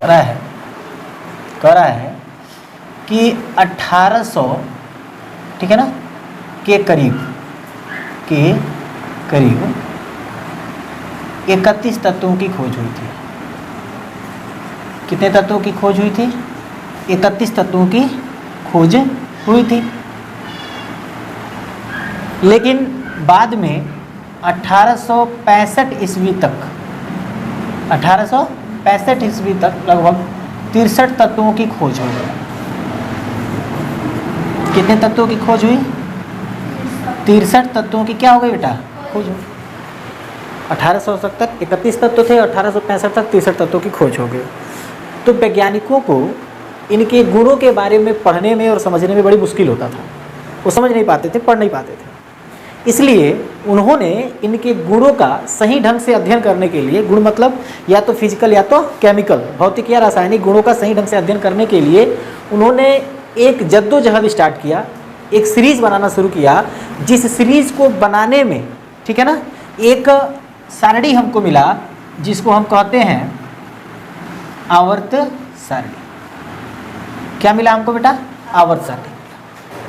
कह रहा है कि 1800 ठीक है ना के करीब 31 तत्वों की खोज हुई थी। कितने तत्वों की खोज हुई थी? 31 तत्वों की खोज हुई थी। लेकिन बाद में 1865 ईस्वी तक 1865 ईस्वी तक लगभग 63 तत्वों की खोज हुई। कितने तत्वों की खोज हुई? 63 तत्वों की क्या हो गई बेटा? खोज हुई। 1800 तक 31 तत्व थे, 1865 तक 63 तत्वों की खोज हो गई। तो वैज्ञानिकों को इनके गुणों के बारे में पढ़ने में और समझने में बड़ी मुश्किल होता था। वो समझ नहीं पाते थे, पढ़ नहीं पाते थे। इसलिए उन्होंने इनके गुणों का सही ढंग से अध्ययन करने के लिए, गुण मतलब या तो फिजिकल या तो केमिकल, भौतिक या रासायनिक गुणों का सही ढंग से अध्ययन करने के लिए उन्होंने एक जद्दोजहद स्टार्ट किया, एक सीरीज बनाना शुरू किया। जिस सीरीज को बनाने में ठीक है ना एक सारणी हमको मिला जिसको हम कहते हैं आवर्त सारणी। क्या मिला हमको बेटा? आवर्त सारणी।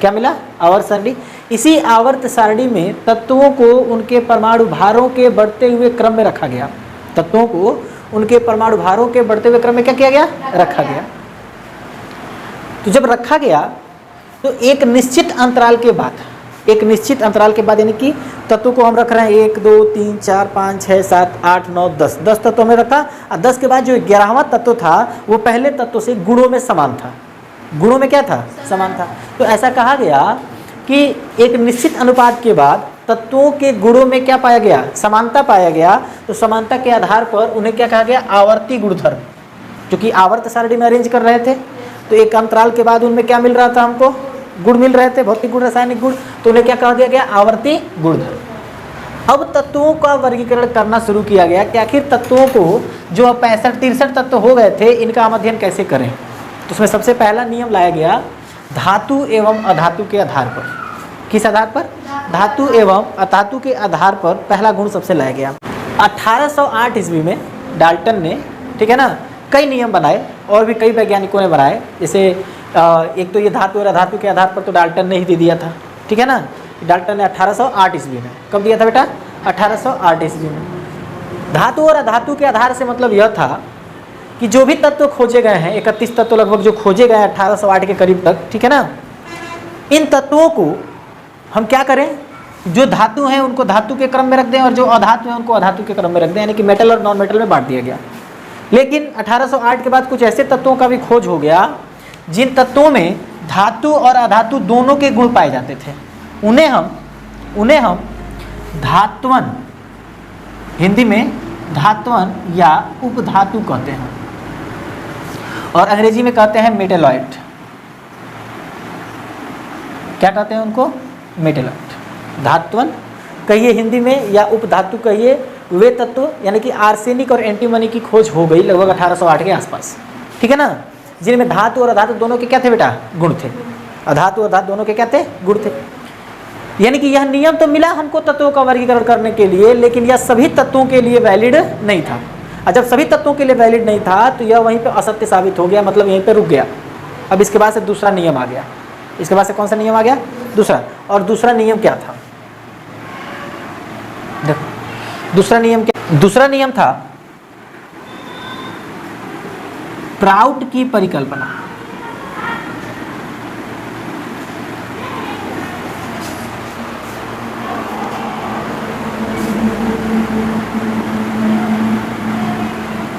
क्या मिला? आवर्त सारणी। इसी आवर्त सारणी में तत्वों को उनके परमाणु भारों के बढ़ते हुए क्रम में रखा गया। तत्वों को उनके परमाणु भारों के बढ़ते हुए क्रम में क्या किया गया? रखा गया। तो जब रखा गया तो एक निश्चित अंतराल के बाद यानी कि तत्वों को हम रख रहे हैं 1 2 3 4 5 6 7 8 9 10 तत्व हमने रखा। और 10 के बाद जो 11वां तत्व था वो पहले तत्व से गुणों में समान था। गुणों में क्या था? समान था। तो ऐसा कहा गया कि एक निश्चित अनुपात के बाद तत्वों के गुणों में क्या पाया गया? समानता पाया गया। तो समानता के आधार पर उन्हें क्या कहा गया? आवर्ती गुणधर्म। क्योंकि आवर्त सारणी में अरेंज कर रहे थे तो एक अंतराल के बाद उनमें क्या मिल रहा था? हमको गुण मिल रहे थे, भौतिक गुण, रासायनिक गुण। तो उन्हें क्या कहा दिया गया? आवर्ती गुणधर्म। अब तत्वों का वर्गीकरण करना शुरू किया गया कि आखिर तत्वों को जो 63 तत्व हो गए थे इनका हम अध्ययन कैसे करें। तो उसमें सबसे पहला नियम लाया गया धातु एवं अधातु के आधार पर। किस आधार पर? धातु एवं अधातु के आधार पर पहला गुण सबसे लाया गया। 1808 ईस्वी में डाल्टन ने ठीक है ना कई नियम बनाए और भी कई वैज्ञानिकों ने बनाए। जैसे एक तो ये धातु और अधातु के आधार पर तो डाल्टन ने ही दे दिया था ठीक है ना। डाल्टन ने 1808 ईस्वी में कब दिया था बेटा? 1808 ईस्वी में। धातु और अधातु के आधार से मतलब यह था कि जो भी तत्व खोजे गए हैं 31 तत्व लगभग जो खोजे गए हैं 1808 के करीब तक ठीक है ना, इन तत्वों को हम क्या करें? जो धातु हैं उनको धातु के क्रम में रख दें और जो अधातु हैं उनको अधातु के क्रम में रख दें, यानी कि मेटल और नॉन मेटल में बांट दिया गया। लेकिन 1808 के बाद कुछ ऐसे तत्वों का भी खोज हो गया जिन तत्वों में धातु और अधातु दोनों के गुण पाए जाते थे। उन्हें हम धात्वन, हिंदी में धात्वन या उपधातु कहते हैं और अंग्रेजी में कहते हैं मेटेलॉइड। क्या कहते हैं उनको? मेटेलॉइड। धात्वन कहिए हिंदी में या उपधातु कहिए, वे तत्व यानी कि आर्सेनिक और एंटीमनी की खोज हो गई लगभग 1808 के आसपास ठीक है ना, जिनमें धातु और अधातु दोनों के क्या थे बेटा? गुण थे। अधातु और धातु दोनों के क्या थे? गुण थे। यानी कि यह नियम तो मिला हमको तत्वों का वर्गीकरण करने के लिए, लेकिन यह सभी तत्वों के लिए वैलिड नहीं था। और जब सभी तत्वों के लिए वैलिड नहीं था तो यह वहीं पे असत्य साबित हो गया, मतलब यहीं पे रुक गया। अब इसके बाद से दूसरा नियम आ गया। इसके बाद से कौन सा नियम आ गया? दूसरा। और दूसरा नियम क्या था? देखो दूसरा नियम क्या? दूसरा नियम था प्राउट की परिकल्पना।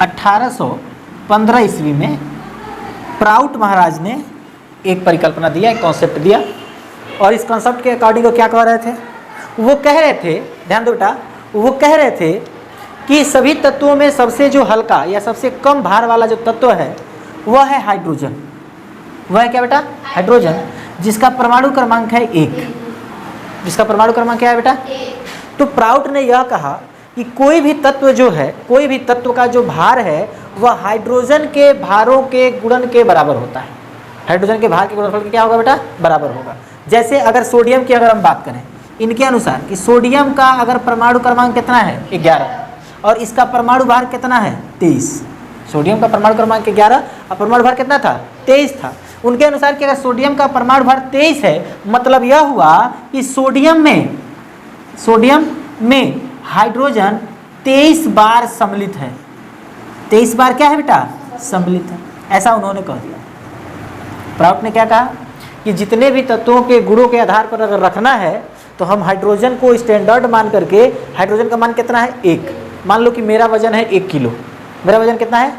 अठारह 15 ईस्वी में प्राउट महाराज ने एक परिकल्पना दिया, एक कॉन्सेप्ट दिया। और इस कॉन्सेप्ट के अकॉर्डिंग वो क्या कह रहे थे? वो कह रहे थे, ध्यान दो बेटा, वो कह रहे थे कि सभी तत्वों में सबसे जो हल्का या सबसे कम भार वाला जो तत्व है वह है हाइड्रोजन। वह है क्या बेटा? हाइड्रोजन, जिसका परमाणु क्रमांक है 1। जिसका परमाणु क्रमांक क्या है बेटा? 1। तो प्राउट ने यह कहा कि कोई भी तत्व जो है, कोई भी तत्व का जो भार है वह हाइड्रोजन के भारों के गुणन के बराबर होता है। हाइड्रोजन के भार के गुणनफल के क्या होगा बेटा? बराबर होगा। जैसे अगर सोडियम की अगर हम बात करें इनके अनुसार कि सोडियम का अगर परमाणु क्रमांक कितना है? 11 और इसका परमाणु भार कितना है? 23। सोडियम का परमाणु क्रमांक 11 और परमाणु भार कितना था? 23 था। उनके अनुसार कि अगर सोडियम का परमाणु भार 23 है, मतलब यह हुआ कि सोडियम में हाइड्रोजन 23 बार सम्मिलित है। 23 बार क्या है बेटा? सम्मिलित है। ऐसा उन्होंने कह दिया। प्राउट ने क्या कहा कि जितने भी तत्वों के गुणों के आधार पर अगर रखना है तो हम हाइड्रोजन को स्टैंडर्ड मान करके, हाइड्रोजन का मान कितना है? 1। मान लो कि मेरा वजन है 1 किलो, मेरा वजन कितना है,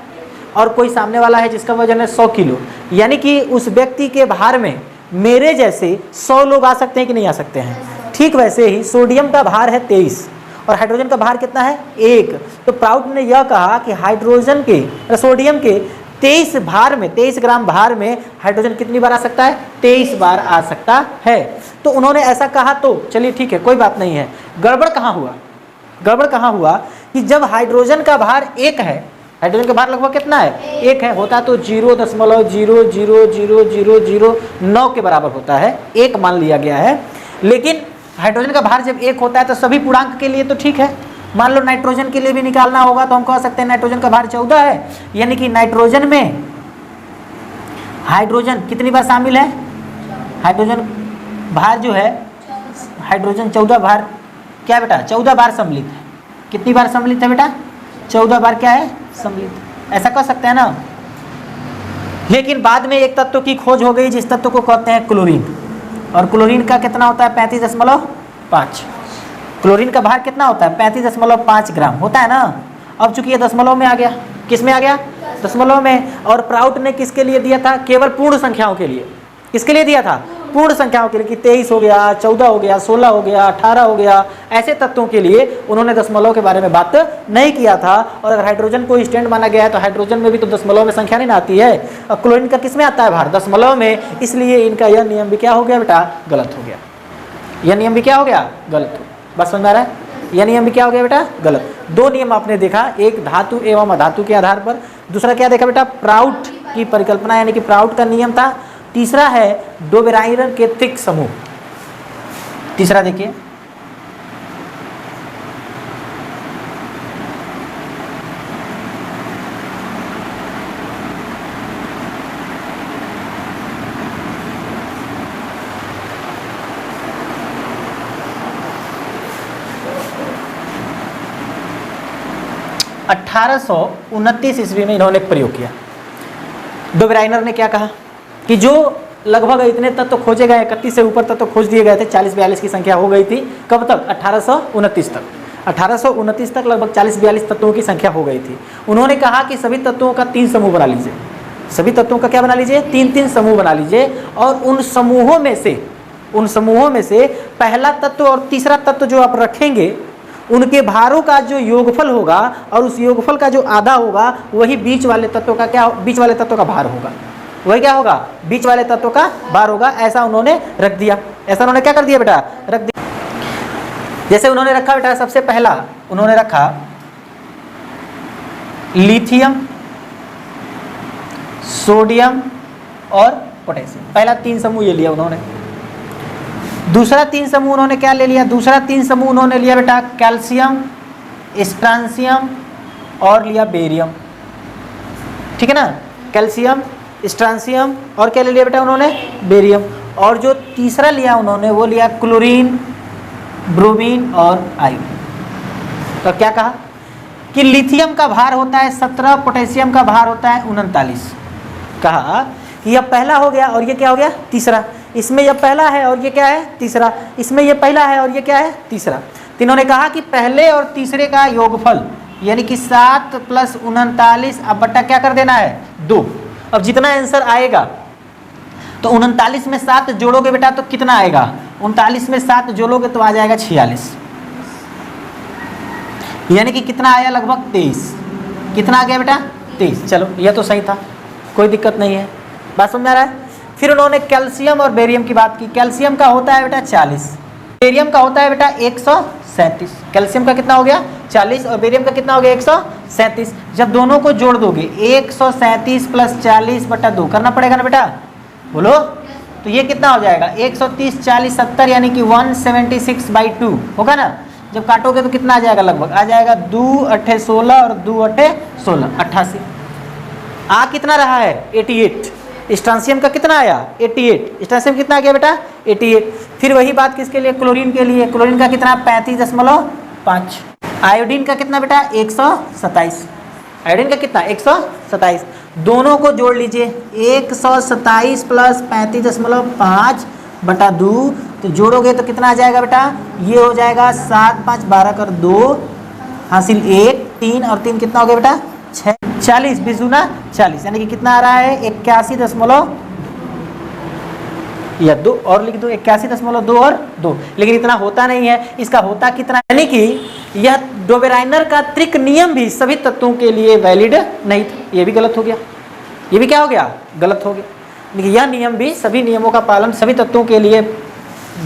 और कोई सामने वाला है जिसका वजन है 100 किलो, यानी कि उस व्यक्ति के भार में मेरे जैसे 100 लोग आ सकते हैं कि नहीं आ सकते हैं। ठीक वैसे ही सोडियम का भार है 23 और हाइड्रोजन का भार कितना है? 1। तो प्राउट ने यह कहा कि हाइड्रोजन के, सोडियम के 23 भार में, 23 ग्राम भार में हाइड्रोजन कितनी बार आ सकता है? 23 बार आ सकता है। तो उन्होंने ऐसा कहा, तो चलिए ठीक है, कोई बात नहीं है। गड़बड़ कहाँ हुआ? गड़बड़ कहाँ हुआ कि जब हाइड्रोजन का भार 1 है, हाइड्रोजन का भार लगभग कितना है? 1 है, होता तो 0.0000009 के बराबर होता है, 1 मान लिया गया है। लेकिन हाइड्रोजन का भार जब 1 होता है तो सभी पूर्णांक के लिए तो ठीक है। मान लो नाइट्रोजन के लिए भी निकालना होगा तो हम कह सकते हैं नाइट्रोजन का भार 14 है, यानी कि नाइट्रोजन में हाइड्रोजन कितनी बार शामिल है? हाइड्रोजन भार जो है, हाइड्रोजन 14 बार क्या बेटा? 14 बार सम्मिलित है। कितनी बार सम्मिलित है बेटा? 14 बार क्या है? सम्मिलित। ऐसा कह सकते हैं ना। लेकिन बाद में एक तत्व की खोज हो गई जिस तत्व को कहते हैं क्लोरीन, और क्लोरीन का कितना होता है? 35.5। क्लोरीन का भार कितना होता है? 35.5 ग्राम होता है ना। अब चूंकि ये दशमलव में आ गया, किस में आ गया? दशमलव में। और प्राउट ने किसके लिए दिया था? केवल पूर्ण संख्याओं के लिए। किसके लिए दिया था? पूर्ण संख्याओं के लिए, कि 23 हो गया, 14 हो गया, 16 हो गया, 18 हो गया, ऐसे तत्वों के लिए उन्होंने दशमलव के बारे में बात नहीं किया था। और अगर हाइड्रोजन को स्टैंड माना गया है तो हाइड्रोजन में भी तो दशमलव में संख्या नहीं आती है, और क्लोरीन का किस में आता है भार? दशमलव में। इसलिए इनका यह नियम भी क्या हो गया बेटा? गलत हो गया। यह नियम भी क्या हो गया? गलत हो। बस समझ में आ रहा है? यह नियम भी क्या हो गया बेटा? गलत। 2 नियम आपने देखा, एक धातु एवं अधातु के आधार पर, दूसरा क्या देखा बेटा? प्राउट की परिकल्पना, यानी कि प्राउट का नियम था। तीसरा है डो बेराइनर के तिक समूह। तीसरा देखिए, ईस्वी में इन्होंने एक प्रयोग किया। डो बेराइनर ने क्या कहा कि जो लगभग इतने तत्व खोजे गए, 31 से ऊपर तत्व खोज दिए गए थे, 40-42 की संख्या हो गई थी। कब तक? 1829 तक। 1829 तक लगभग 40-42 तत्वों की संख्या हो गई थी। उन्होंने कहा कि सभी तत्वों का 3 समूह बना लीजिए। सभी तत्वों का क्या बना लीजिए? 3-3 समूह बना लीजिए, और उन समूहों में से पहला तत्व और तीसरा तत्व जो आप रखेंगे, उनके भारों का जो योगफल होगा और उस योगफल का जो आधा होगा, वही बीच वाले तत्व का क्या? बीच वाले तत्व का भार होगा। वही क्या होगा? बीच वाले तत्व का भार होगा। ऐसा उन्होंने रख दिया। ऐसा उन्होंने क्या कर दिया बेटा? रख दिया। जैसे उन्होंने रखा बेटा, सबसे पहला उन्होंने रखा लिथियम, सोडियम और पोटेशियम। पहला 3 समूह ये लिया उन्होंने। दूसरा 3 समूह उन्होंने क्या ले लिया? दूसरा 3 समूह उन्होंने लिया बेटा कैल्शियम, स्ट्रांसियम और लिया बेरियम। ठीक है ना? कैल्शियम, स्ट्रांसियम और क्या ले लिया बेटा उन्होंने? बेरियम। और जो तीसरा लिया उन्होंने वो लिया क्लोरीन, ब्रोमीन और आयोडीन। तो क्या कहा कि लिथियम का भार होता है 17, पोटेशियम का भार होता है 39। कहा कि यह पहला हो गया और ये क्या हो गया? तीसरा। इसमें यह पहला है और ये क्या है? तीसरा। इसमें यह पहला है और ये क्या है? तीसरा। तो इन्होंने कहा कि पहले और तीसरे का योगफल, यानी कि 7 + 39 अब बट्टा क्या कर देना है? 2। अब जितना आंसर आएगा तो 39 में 7 जोड़ोगे बेटा तो कितना आएगा? 39 में 7 जोड़ोगे तो आ जाएगा 46, यानी कि कितना आया? लगभग 23। कितना आ गया बेटा? 23। चलो यह तो सही था, कोई दिक्कत नहीं है। बात समझ आ रहा है? फिर उन्होंने कैल्शियम और बेरियम की बात की। कैल्शियम का होता है बेटा 40, बेरियम का होता है बेटा 137। कैल्शियम का कितना हो गया? 40 और बेरियम का कितना हो गया? 137। जब दोनों को जोड़ दोगे 137 + 40/2 करना पड़ेगा ना बेटा, बोलो। तो ये कितना हो जाएगा? 130, 40, 70, यानी कि 176/2 होगा ना। जब काटोगे तो कितना आ जाएगा? लगभग आ जाएगा 2 × 8 = 16 और 2 × 8 = 16, 88। आ कितना रहा है 88, स्ट्रांसियम का कितना आया 88, स्ट्रांसियम कितना आ गया बेटा 88। फिर वही बात किसके लिए, क्लोरीन के लिए, क्लोरीन का कितना 35.5, आयोडीन का कितना बेटा 127, आयोडीन का कितना 127, दोनों को जोड़ लीजिए 127 प्लस 35.5/2, तो जोड़ोगे तो कितना आ जाएगा बेटा, ये हो जाएगा 7 5 12 कर 2 हासिल 1 3 और 3 कितना हो गया बेटा 6, 40 20 दूना 40, यानी कि कितना आ रहा है 81 या 2 और लिख दो 81.2 और 2, लेकिन इतना होता नहीं है, इसका होता कितना, यानी कि यह डोबेराइनर का त्रिक नियम भी सभी तत्वों के लिए वैलिड नहीं था, ये भी गलत हो गया, ये भी क्या हो गया गलत हो गया, लेकिन यह नियम भी सभी नियमों का पालन सभी तत्वों के लिए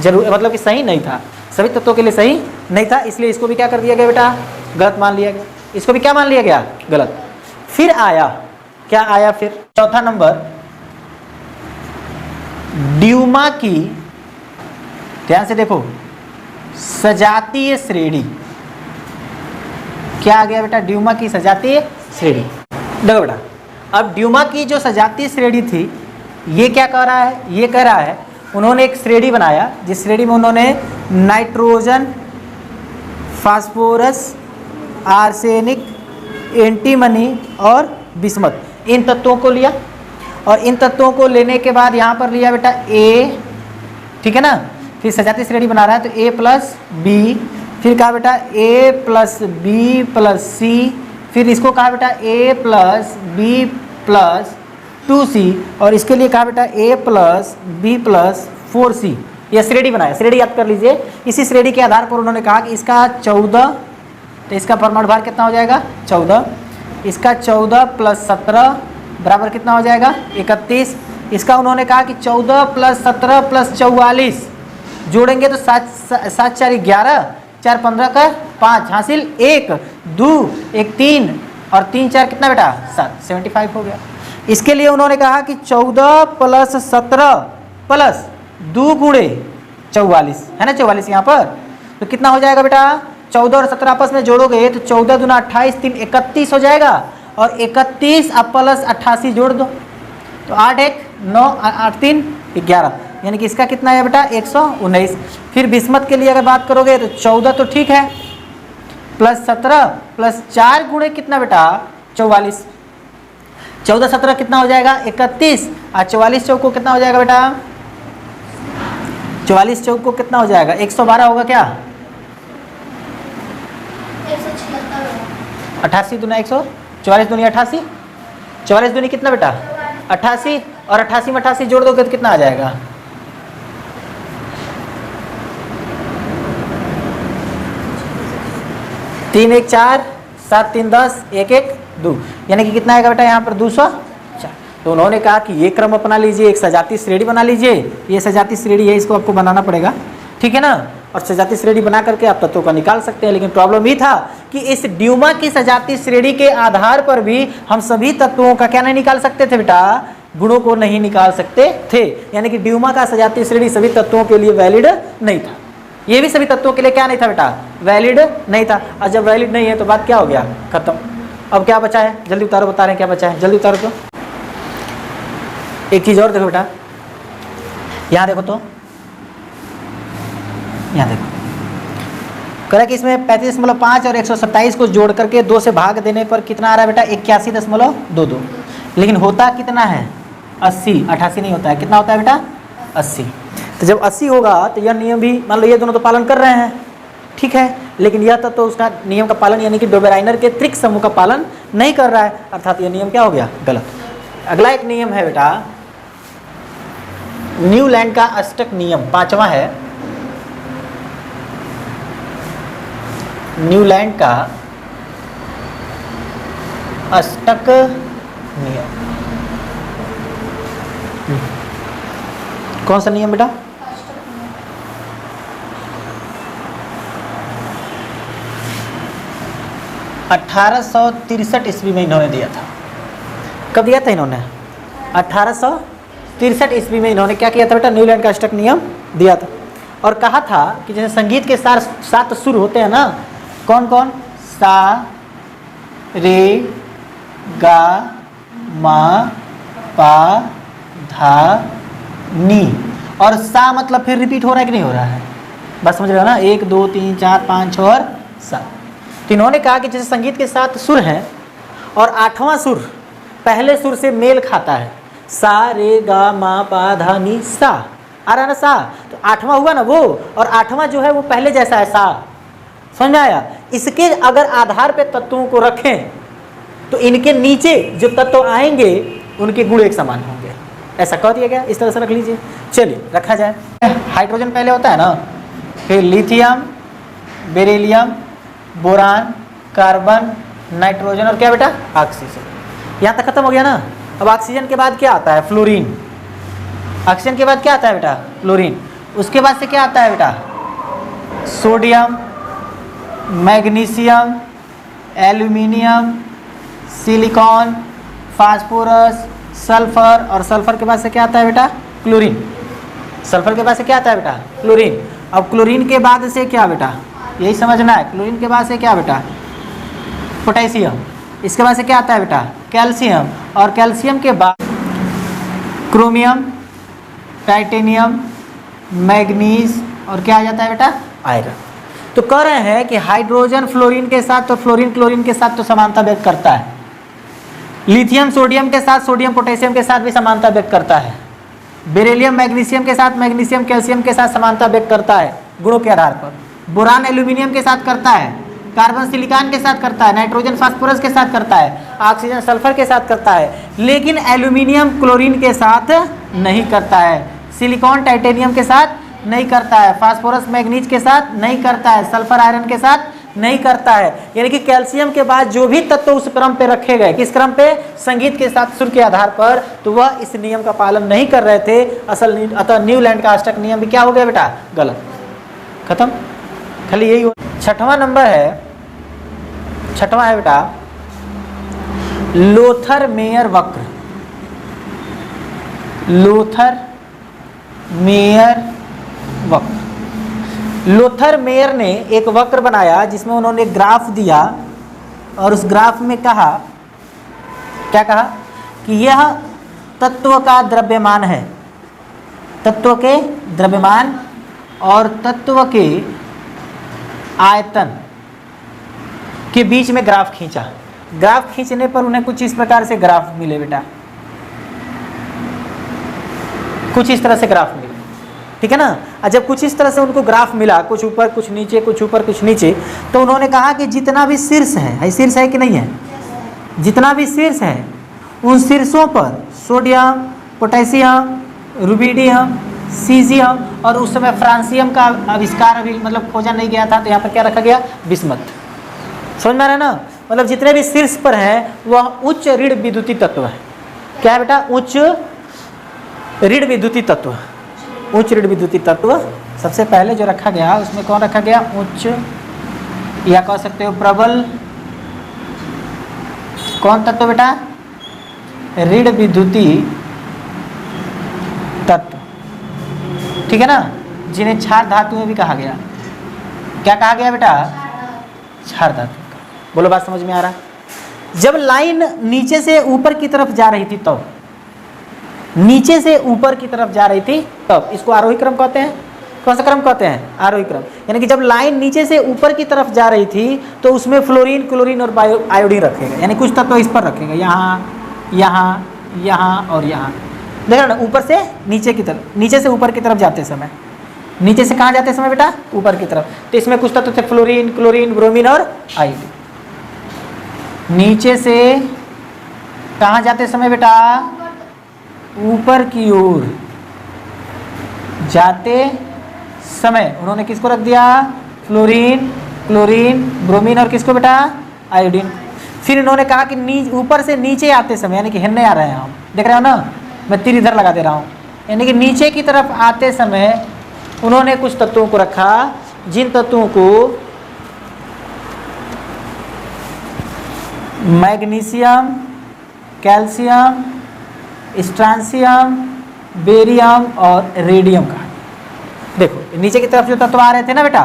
जरूर मतलब कि सही नहीं था, सभी तत्वों के लिए सही नहीं था, इसलिए इसको भी क्या कर दिया गया बेटा गलत मान लिया गया, इसको भी क्या मान लिया गया गलत। फिर आया क्या आया, फिर चौथा नंबर ड्यूमा की, ध्यान से देखो, सजातीय श्रेणी, क्या आ गया बेटा ड्यूमा की सजातीय श्रेणी। देखो बेटा अब ड्यूमा की जो सजातीय श्रेणी थी ये क्या कह रहा है, ये कह रहा है उन्होंने एक श्रेणी बनाया जिस श्रेणी में उन्होंने नाइट्रोजन, फास्फोरस, आर्सेनिक, एंटीमनी और बिस्मथ इन तत्वों को लिया, और इन तत्वों को लेने के बाद यहाँ पर लिया बेटा ए, ठीक है ना, फिर सजातीय श्रेणी बना रहा है तो ए प्लस बी, फिर कहा बेटा ए प्लस बी प्लस सी, फिर इसको कहा बेटा ए प्लस बी प्लस 2c, और इसके लिए कहा बेटा a plus B plus 4c, यह श्रेणी बनाया, श्रेणी याद कर लीजिए। इसी श्रेणी के आधार पर उन्होंने कहा कि इसका 14, तो इसका परमाणु भार कितना हो जाएगा 14, इसका 14 प्लस 17 बराबर कितना हो जाएगा 31, इसका उन्होंने कहा कि 14 प्लस 17 प्लस 44 जोड़ेंगे तो 7 4 11, 4 15 का 5 हासिल 1 2 1 3 और 3 4 कितना बेटा 7, 75 हो गया। इसके लिए उन्होंने कहा कि 14 प्लस 17 प्लस 2 गुणे 44 है ना, 44 यहाँ पर, तो कितना हो जाएगा बेटा 14 और 17 आपस में जोड़ोगे तो 14 दूना 28 3 31 हो जाएगा, और 31 अब प्लस 88 जोड़ दो तो 8 1 9 8 3 11, यानी कि इसका कितना है बेटा 119। फिर बिस्मथ के लिए अगर बात करोगे तो 14 तो ठीक है, प्लस 17 प्लस 4 गुणे कितना बेटा 44, 14 17 कितना हो जाएगा 31, और 44 चौक को कितना हो जाएगा बेटा 44 चौक को कितना हो जाएगा 112 होगा क्या, 88 दूना 100, 44 दूनी 88, 44 दूनी कितना बेटा 88, और 88 में 88 जोड़ दोगे तो कितना आ जाएगा 3 1 4 7 3 10 1 1 2, यानी कि कितना आएगा बेटा यहाँ पर 204। तो उन्होंने कहा कि ये क्रम अपना लीजिए, एक सजातीय श्रेणी बना लीजिए, ये सजातीय श्रेणी है, इसको आपको बनाना पड़ेगा, ठीक है ना, और सजातीय श्रेणी बना करके आप तत्वों का निकाल सकते हैं। लेकिन प्रॉब्लम ये था कि इस ड्यूमा की सजातीय श्रेणी के आधार पर भी हम सभी तत्वों का क्या नहीं निकाल सकते थे बेटा, गुणों को नहीं निकाल सकते थे, यानी कि ड्यूमा का सजातीय श्रेणी सभी तत्वों के लिए वैलिड नहीं था, ये भी सभी तत्वों के लिए क्या नहीं था बेटा वैलिड नहीं था। और जब वैलिड नहीं है तो बात क्या हो गया खत्म। अब क्या बचा है जल्दी उतारो, बता रहे हैं क्या बचा है, जल्दी उतारो। तो एक चीज़ और देखो बेटा, यहाँ देखो, तो यहाँ देखो कह रहा है कि इसमें 35.5 और 127 को जोड़ करके 2 से भाग देने पर कितना आ रहा है बेटा 81.22, लेकिन होता कितना है 80, 88 नहीं होता है, कितना होता है बेटा 80। तो जब 80 होगा तो यह नियम भी मान लो ये दोनों तो पालन कर रहे हैं, ठीक है, लेकिन यह तो उसका नियम का पालन यानी कि डोबेराइनर के त्रिक समूह का पालन नहीं कर रहा है, अर्थात यह नियम क्या हो गया गलत। अगला एक नियम है बेटा न्यूलैंड का अष्टक नियम, 5वां है न्यूलैंड का अष्टक नियम। कौन सा नियम बेटा 1863 ईस्वी में इन्होंने दिया था। कब दिया था इन्होंने 1863 ईस्वी में इन्होंने क्या किया था बेटा न्यूलैंड का अष्टक नियम दिया था, और कहा था कि जैसे संगीत के सात सुर होते हैं ना, कौन कौन, सा रे गा मा पा धा नी, और सा मतलब फिर रिपीट हो रहा है कि नहीं हो रहा है? बस समझ रहे हो ना, 1 2 3 4 5 6 और 7। तो इन्होंने कहा कि जैसे संगीत के 7 सुर हैं और 8वां सुर पहले सुर से मेल खाता है, सा रे गा मा पा धा नी सा, आ रहा ना सा, तो 8वां हुआ ना वो, और 8वां जो है वो पहले जैसा है सा, समझ में आया? इसके अगर आधार पे तत्वों को रखें तो इनके नीचे जो तत्व आएंगे उनके गुण एक समान होंगे, ऐसा कह दिया गया। इस तरह से रख लीजिए। चलिए रखा जाए। हाइड्रोजन पहले होता है ना, फिर lithium, beryllium, boron, carbon, nitrogen और क्या बेटा? ऑक्सीजन। यहाँ तक खत्म हो गया ना। अब ऑक्सीजन के बाद क्या आता है? फ्लोरीन। ऑक्सीजन के बाद क्या आता है बेटा? फ्लोरीन। उसके बाद से क्या आता है बेटा? Sodium, magnesium, aluminium, silicon, phosphorus, sulphur, और सल्फर के बाद से क्या आता है बेटा? क्लोरीन। सल्फर के बाद से क्या आता है बेटा? क्लोरीन। अब क्लोरीन के बाद से क्या बेटा? यही समझना है। क्लोरीन के बाद से क्या बेटा? पोटेशियम। इसके बाद से क्या आता है बेटा? कैल्शियम। और कैल्शियम के बाद क्रोमियम, टाइटेनियम, मैग्नीज, और क्या आ जाता है बेटा? आयरन। तो कह रहे हैं कि हाइड्रोजन फ्लोरीन के साथ तो फ्लोरीन क्लोरीन के साथ तो समानता व्यक्त करता है, लिथियम सोडियम के साथ सोडियम पोटेशियम के साथ भी समानता व्यक्त करता है, बेरिलियम मैग्नीशियम के साथ मैग्नीशियम कैल्शियम के साथ समानता व्यक्त करता है गुणों के आधार पर, बोरान एल्यूमिनियम के साथ करता है, कार्बन सिलिकॉन के साथ करता है, नाइट्रोजन फास्फोरस के साथ करता है, ऑक्सीजन सल्फर के साथ करता है, लेकिन एल्यूमिनियम क्लोरीन के साथ नहीं करता है, सिलिकॉन टाइटेनियम के साथ नहीं करता है, फास्फोरस मैग्नीज के साथ नहीं करता है, सल्फर आयरन के साथ नहीं करता है। यानी कि कैल्शियम के बाद जो भी तत्व उस क्रम पे रखे गए, किस क्रम पे? संगीत के साथ सुर के आधार पर, तो वह इस नियम का पालन नहीं कर रहे थे असल। अतः न्यूलैंड का अष्टक नियम भी क्या हो गया बेटा? गलत। खत्म। खाली यही हो। छठवां नंबर है, छठवां है बेटा लोथर मेयर वक्र। लोथर मेयर वक्र। लोथर मेयर ने एक वक्र बनाया जिसमें उन्होंने ग्राफ दिया, और उस ग्राफ में कहा, क्या कहा? कि यह तत्व का द्रव्यमान है, तत्व के द्रव्यमान और तत्व के आयतन के बीच में ग्राफ खींचा। ग्राफ खींचने पर उन्हें कुछ इस प्रकार से ग्राफ मिले बेटा, कुछ इस तरह से ग्राफ मिले, ठीक है ना। और जब कुछ इस तरह से उनको ग्राफ मिला, कुछ ऊपर कुछ नीचे, कुछ ऊपर कुछ नीचे, तो उन्होंने कहा कि जितना भी शीर्ष है, शीर्ष है कि नहीं है? जितना भी शीर्ष है उन शीर्षों पर सोडियम, पोटेशियम, रुबिडियम, सीजियम, और उस समय फ्रांसियम का आविष्कार अभी मतलब खोजा नहीं गया था, तो यहाँ पर क्या रखा गया? बिस्मथ। समझ में आ रहा है ना? मतलब जितने भी शीर्ष पर है वह उच्च ऋण विद्युतीय तत्व है। क्या है बेटा? उच्च ऋण विद्युतीय तत्व। उच्च ऋण विद्युतीय तत्व सबसे पहले जो रखा गया उसमें कौन रखा गया? उच्च, या कह सकते हो प्रबल, कौन तत्व बेटा? ऋण विद्युतीय तत्व, ठीक है ना, जिन्हें क्षार धातुएं भी कहा गया। क्या कहा गया बेटा? क्षार धातु। बोलो बात समझ में आ रहा? जब लाइन नीचे से ऊपर की तरफ जा रही थी तब, नीचे से ऊपर की तरफ जा रही थी तब इसको आरोही क्रम कहते हैं। कौन सा क्रम कहते हैं? आरोही क्रम। यानी कि जब लाइन नीचे से ऊपर की तरफ जा रही थी तो उसमें फ्लोरीन, क्लोरीन और आयोडीन रखेगा, यानी कुछ तत्व इस पर रखेगा, यहाँ यहाँ यहाँ और यहाँ। देखो ना, ऊपर से नीचे की तरफ, नीचे से ऊपर की तरफ जाते समय, नीचे से कहाँ जाते समय बेटा? ऊपर की तरफ। तो इसमें कुछ तत्व थे फ्लोरीन, क्लोरीन, ब्रोमीन और आयोडीन। नीचे से कहाँ जाते समय बेटा? ऊपर की ओर जाते समय उन्होंने किसको रख दिया? फ्लोरीन, क्लोरीन, ब्रोमीन और किसको बेटा? आयोडीन। फिर इन्होंने कहा कि ऊपर से नीचे आते समय, यानी कि हिलने आ रहे हैं हम, देख रहे हो ना, मैं तीर इधर लगा दे रहा हूँ, यानी कि नीचे की तरफ आते समय उन्होंने कुछ तत्वों को रखा, जिन तत्वों को मैग्नीशियम, कैल्शियम, स्ट्रांसियम, बेरियम और रेडियम का। देखो नीचे की तरफ जो तत्व आ रहे थे ना बेटा,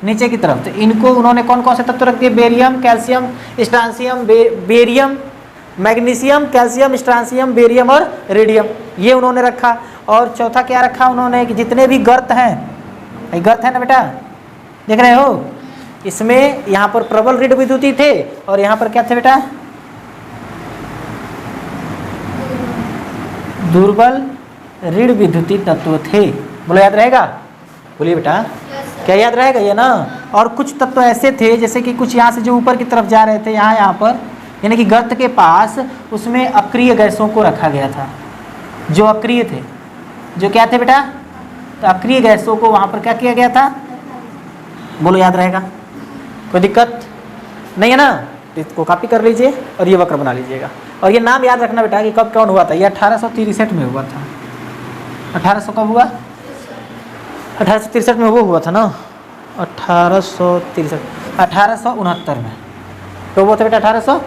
नीचे की तरफ, तो इनको उन्होंने कौन कौन से तत्व रख दिए? Barium, calcium, strontium, barium magnesium, calcium, strontium, barium और रेडियम, ये उन्होंने रखा। और चौथा क्या रखा उन्होंने कि जितने भी गर्त हैं, ये गर्त है ना बेटा, देख रहे हो, इसमें यहाँ पर प्रबल ऋण विद्युती थे और यहाँ पर क्या थे बेटा, दुर्बल ऋण विद्युती तत्व थे। बोलो याद रहेगा, बोलिए बेटा, क्या याद रहेगा ये ना। और कुछ तत्व ऐसे थे जैसे कि कुछ यहाँ से जो ऊपर की तरफ जा रहे थे, यहाँ पर यानी कि गर्त के पास, उसमें अक्रिय गैसों को रखा गया था, जो अक्रिय थे, जो क्या थे बेटा, तो अक्रिय गैसों को वहाँ पर क्या किया गया था, बोलो याद रहेगा, कोई दिक्कत नहीं है ना। इसको कॉपी कर लीजिए और ये वक्र बना लीजिएगा। और ये नाम याद रखना बेटा कि कब कौन हुआ था, ये 1863 में हुआ था। 1800 कब हुआ, 1863 में वो हुआ था ना, 1863, 1869 में, तो वो थे बेटा 1800